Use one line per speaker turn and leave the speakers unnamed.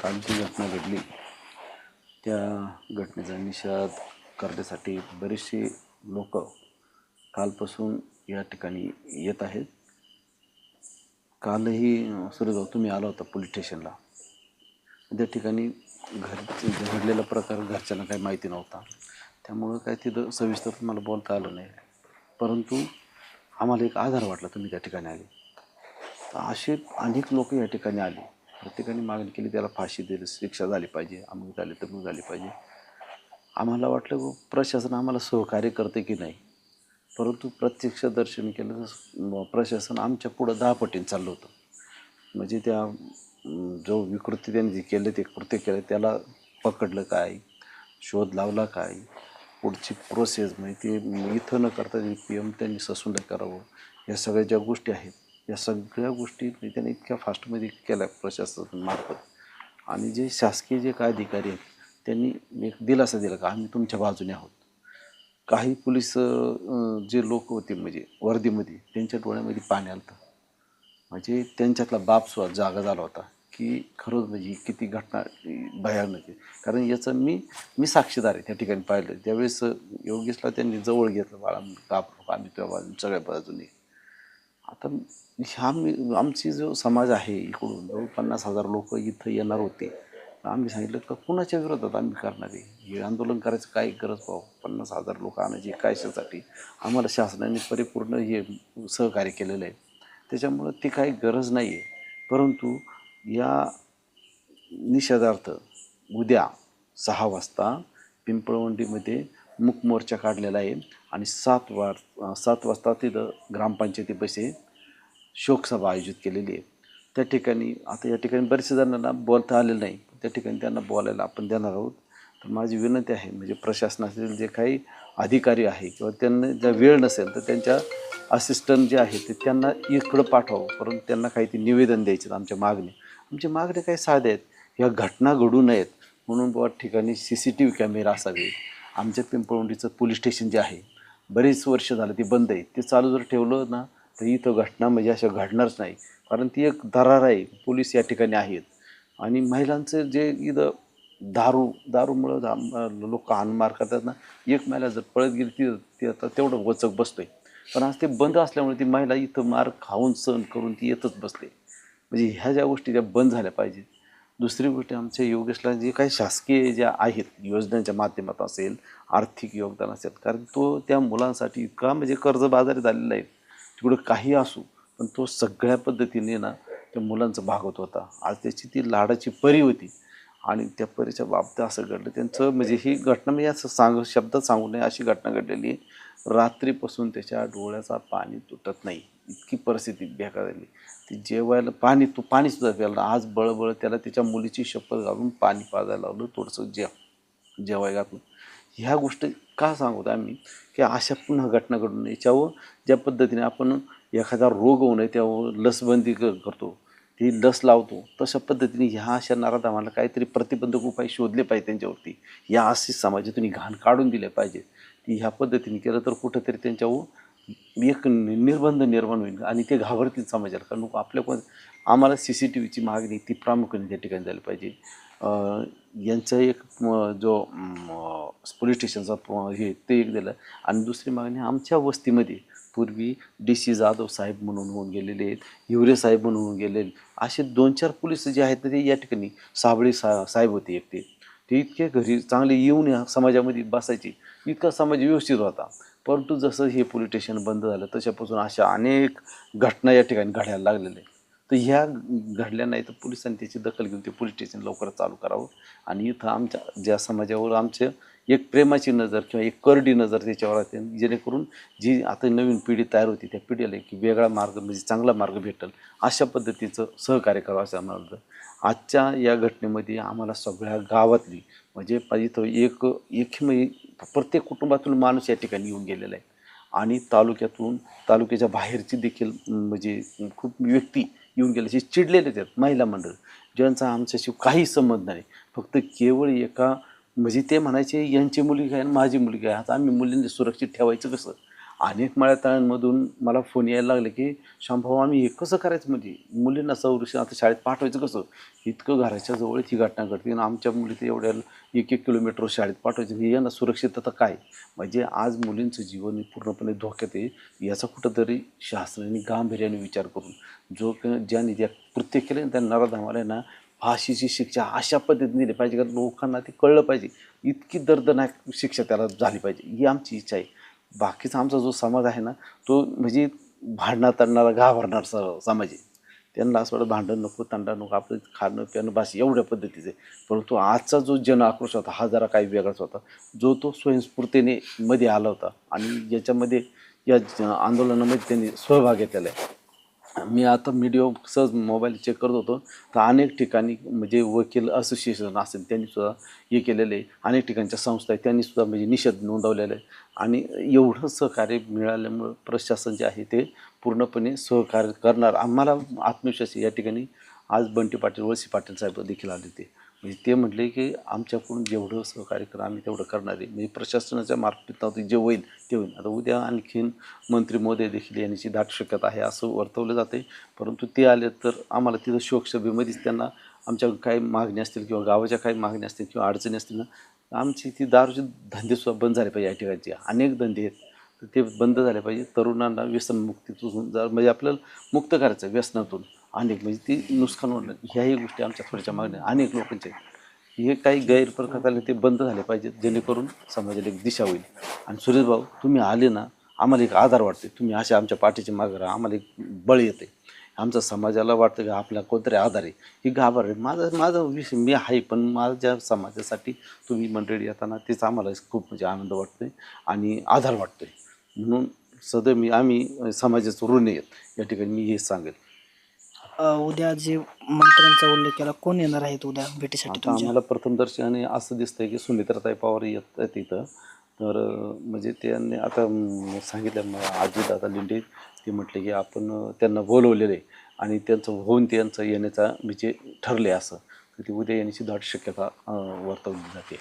काल जी घटना घडली त्या घटनेचा निषेध करण्यासाठी बरेचसे लोक कालपासून या ठिकाणी येत आहेत. कालही सुरेश तुम्ही आला होता पोलीस स्टेशनला. त्या ठिकाणी घडलेला प्रकार घरच्यांना काही माहिती नव्हता, त्यामुळं काय तिथं सविस्तर मला बोलता आलं नाही. परंतु आम्हाला एक आधार वाटला तुम्ही त्या ठिकाणी आले. तर असे अनेक लोक या ठिकाणी आले, प्रत्येकाने मागणी केली त्याला फाशी दिली, शिक्षा झाली पाहिजे, अमुक झाली तमुक झाली पाहिजे. आम्हाला वाटलं प्रशासन आम्हाला सहकार्य करते की नाही, परंतु प्रत्यक्ष दर्शन केलं तर प्रशासन आमच्या पुढं 10 पटीने चाललं होतं. म्हणजे त्या जो विकृती त्यांनी जे केले ते कृत्य केलं त्याला पकडलं काय, शोध लावला काय, पुढची प्रोसेस म्हणजे ते इथं न करता PM त्यांनी सस्पेंड करावं, या सगळ्या ज्या गोष्टी आहेत या सगळ्या गोष्टी त्यांनी इतक्या फास्टमध्ये केल्या प्रशासनामार्फत. आणि जे शासकीय जे काय अधिकारी आहेत त्यांनी एक दिलासा दिला का आम्ही तुमच्या बाजूने आहोत. काही पोलीस जे लोक होते म्हणजे वर्दीमध्ये त्यांच्या डोळ्यामध्ये पाणी आलं. म्हणजे त्यांच्यातला बाप सुद्धा जागा झाला होता की खरंच म्हणजे किती घटना भयानक आहे. कारण याचं मी साक्षीदार आहे. त्या ठिकाणी पाहिलं त्यावेळेस योगेशला त्यांनी जवळ घेतलं, बाळा काप आम्ही तुझ्या बाजूने सगळ्या बाजूने. आता आमची जो समाज आहे इकडून जवळ 50,000 लोक इथं येणार होते. आम्ही सांगितलं का कुणाच्या विरोधात आम्ही करणार आहे, हे आंदोलन करायचं काय गरज पाहू, 50,000 लोक आणायची कशासाठी, आम्हाला शासनाने परिपूर्ण हे सहकार्य केलेलं आहे, त्याच्यामुळं ती काही गरज नाही आहे. परंतु या निषेधार्थ उद्या 6 वाजता पिंपळवंडीमध्ये मूक मोर्चा काढलेला आहे आणि 7 वाजता तिथं ग्रामपंचायतीपाशी शोकसभा आयोजित केलेली आहे. त्या ठिकाणी आता या ठिकाणी बरेचसे जणांना बोलता आलेलं नाही, त्या ठिकाणी त्यांना बोलायला आपण देणार आहोत. तर माझी विनंती आहे म्हणजे प्रशासनातील जे काही अधिकारी आहे किंवा त्यांना जर वेळ नसेल तर त्यांच्या असिस्टंट जे आहे ते त्यांना इकडं पाठवावं, परंतु त्यांना काही ते निवेदन द्यायचे. आमच्या मागण्या काही साध्या आहेत. ह्या घटना घडू नयेत म्हणून बुवा ठिकाणी CCTV कॅमेरा असावे. आमच्या पिंपळवंडीचं पोलीस स्टेशन जे आहे बरेच वर्ष झालं ते बंद आहे, ते चालू जर ठेवलं ना तर इथं घटना म्हणजे अशा घडणारच नाही. कारण ती एक दरार आहे, पोलीस या ठिकाणी आहेत. आणि महिलांचं जे इथं दारूमुळं लोक हाणमार करतात ना, एक महिला जर पळत गेली ती आता तेवढं वचक बसतोय. पण आज ते बंद असल्यामुळे ती महिला इथं मार खाऊन सहन करून ती येतच बसते. म्हणजे ह्या ज्या गोष्टी त्या बंद झाल्या पाहिजेत. दुसरी गोष्ट आमच्या योगेशला जे काही शासकीय ज्या आहेत योजनांच्या माध्यमातून असेल, आर्थिक योगदान असेल, कारण तो त्या मुलांसाठी इतका म्हणजे कर्जबाजारी झालेला आहे. तिकडं काही असू पण तो सगळ्या पद्धतीने ना त्या मुलांचं भागवत होता. आज त्याची ती लाडाची परी होती आणि त्या परीच्या बाबतीत असं घडलं त्यांचं. म्हणजे ही घटना मी असं शब्दात सांगू नये अशी घटना घडलेली आहे. रात्रीपासून त्याच्या डोळ्याचा पाणी तुटत नाही, इतकी परिस्थिती बेकार झाली. ती जेवायला पाणीसुद्धा प्यायला आज बळबळ त्याला त्याच्या मुलीची शपथ घालून पाणी पाजायला लावलं, थोडंसं जेवाय घातलं. ह्या गोष्टी का सांगतो आम्ही की अशा पुन्हा घटना घडून नये. याच्यावर ज्या पद्धतीने आपण एखादा रोग होऊ नये त्यावर लसबंदी करतो, ती लस लावतो, तशा पद्धतीने ह्या अशा नराधमाला काहीतरी प्रतिबंधक उपाय शोधले पाहिजे त्यांच्यावरती. या अशी समाजातून घाण काढून दिले पाहिजे. ती ह्या पद्धतीने केलं तर कुठंतरी त्यांच्यावर एक निर्बंध निर्माण होईल आणि ते घाबरतील समाजाला. कारण आपल्या आम्हाला CCTVची मागणी ती प्रामुख्याने त्या ठिकाणी झाली पाहिजे. यांचा एक जो पोलीस स्टेशनचा हे ते एक दिलं. आणि दुसरी मागणी आमच्या वस्तीमध्ये पूर्वी DC जाधव साहेब म्हणून होऊन गेलेले आहेत, हिवरे साहेब म्हणून होऊन गेलेले, असे 2-4 पोलीस जे आहेत ते या ठिकाणी साबळे साहेब होते एक ते इतके घरी चांगले येऊन या समाजामध्ये बसायचे, इतका समाज व्यवस्थित होता. परंतु जसं हे पोलीस स्टेशन बंद झालं तशापासून अशा अनेक घटना या ठिकाणी घडायला लागलेल्या आहेत. तर ह्या घडल्या नाही तर पोलिसांनी त्याची दखल घेऊन ते पोलीस स्टेशन लवकरच चालू करावं. आणि इथं आमच्या ज्या समाजावर आमच्या एक प्रेमाची नजर किंवा एक करडी नजर त्याच्यावर राहते, जेणेकरून जी आता नवीन पिढी तयार होती त्या पिढीला की वेगळा मार्ग म्हणजे चांगला मार्ग भेटेल अशा पद्धतीचं सहकार्य करावं असं आम्हाला वाटतं. आजच्या या घटनेमध्ये आम्हाला सगळ्या गावातली म्हणजे इथं म्हणजे प्रत्येक कुटुंबातून माणूस या ठिकाणी येऊन गेलेला आहे. आणि तालुक्याच्या बाहेरची देखील म्हणजे खूप व्यक्ती येऊन गेल्याचे चिडलेले आहेत महिला मंडळ, ज्यांचा आमच्याशी काही संबंध नाही. फक्त केवळ एका म्हणजे ते म्हणायचे यांची मुलगी आहे आणि माझी मुलगी आहे, आता आम्ही मुलींनी सुरक्षित ठेवायचं कसं. अनेक मळ्यातळ्यांमधून मला फोन यायला लागले की शामभाऊ आम्ही हे कसं करायचं, म्हणजे मुलींना संरक्षण आता शाळेत पाठवायचं कसं, इतकं घराच्या जवळच ही घटना घडते आणि आमच्या मुली ते एवढ्या 1-1 किलोमीटर शाळेत पाठवायचं, हे यांना सुरक्षितता काय, म्हणजे आज मुलींचं जीवन पूर्णपणे धोक्यात आहे. याचा कुठंतरी शासनाने गांभीर्याने विचार करून ज्यांनी ज्या कृत्य केले त्या नराधमाला ना फाशीची शिक्षा अशा पद्धतीने दिली पाहिजे, कारण लोकांना ते कळलं पाहिजे, इतकी दर्दनाक शिक्षा त्याला झाली पाहिजे, ही आमची इच्छा आहे. बाकीचा आमचा जो समाज आहे ना, तो म्हणजे भांडणा तंडाला घाबरणार समाज आहे. त्यांना असं वाटतं भांडण नको, तंडा नको, आपलं खाणं पिणं बस एवढ्या पद्धतीचं आहे. परंतु आजचा जो जन आक्रोश होता हा जरा काही वेगळाच होता, जो तो स्वयंस्फूर्तीने मध्ये आला होता आणि याच्यामध्ये या आंदोलनामध्ये त्यांनी सहभाग घेतलेला आहे. मी आता व्हिडिओ सहज मोबाईल चेक करत होतो, तर अनेक ठिकाणी म्हणजे वकील असोसिएशन असेल त्यांनीसुद्धा हे केलेलं आहे. अनेक ठिकाणच्या संस्था आहेत त्यांनीसुद्धा म्हणजे निषेध नोंदवलेला आहे आणि एवढं सहकार्य मिळाल्यामुळं प्रशासन जे आहे ते पूर्णपणे सहकार्य करणार. आम्हाला आत्मविश्वास आहे. या ठिकाणी आज बंटी पाटील, वळसे पाटील साहेब देखील आले होते. म्हणजे ते म्हटले की आमच्याकडून जेवढं सहकार्य करा आम्ही तेवढं करणार आहे. म्हणजे प्रशासनाच्या मार्फत जे होईल ते होईल. आता उद्या आणखीन मंत्री महोदय देखील येण्याची दाट शक्यता आहे असं वर्तवलं जाते. परंतु ते आले तर आम्हाला तिथं शोकसभेमध्येच त्यांना आमच्या काही मागणी असतील किंवा गावाच्या काही मागणी असतील किंवा अडचणी असतील ना, आमची ती दारूचे धंदेसुद्धा बंद झाले पाहिजे. या ठिकाणचे अनेक धंदे आहेत तर ते बंद झाले पाहिजे. तरुणांना व्यसनमुक्तीतून जर म्हणजे आपल्याला मुक्त करायचं व्यसनातून, अनेक म्हणजे ती नुकसान होणं, ह्याही गोष्टी आमच्या थोड्याच्या मागण्या अनेक लोकांच्या आहेत. हे काही गैरप्रकार झाले ते बंद झाले पाहिजेत, जेणेकरून समाजाला एक दिशा होईल. आणि सुरेश भाऊ तुम्ही आले ना, आम्हाला एक आधार वाटते, तुम्ही अशा आमच्या पाठीचे मागे राहा, आम्हाला एक बळ येते. आमच्या समाजाला वाटतं की आपला कोणतरी आधार आहे, ही घाबर आहे. माझा माझा विषय मी आहे, पण माझ्या समाजासाठी तुम्ही मंडळी येताना तेच आम्हाला खूप म्हणजे आनंद वाटतोय आणि आधार वाटतोय. म्हणून सदैव आम्ही समाजाचं ऋणी आहेत, या ठिकाणी मी हेच सांगेल.
उद्या जे मंत्र्यांचा उल्लेख केला, कोण येणार आहेत उद्या भेटीसाठी
आता
तुमच्या?
आम्हाला प्रथमदर्शनी असं दिसतंय की सुनित्राताई पवार येत आहेत इथं. तर म्हणजे त्यांनी आता सांगितलं मग अजितदादा लिंडे ते म्हटले की आपण त्यांना बोलवलेलं आहे आणि त्यांचं येण्याचा म्हणजे ठरले असं. तर ते उद्या येण्याची दाट शक्यता वर्तवली जाते.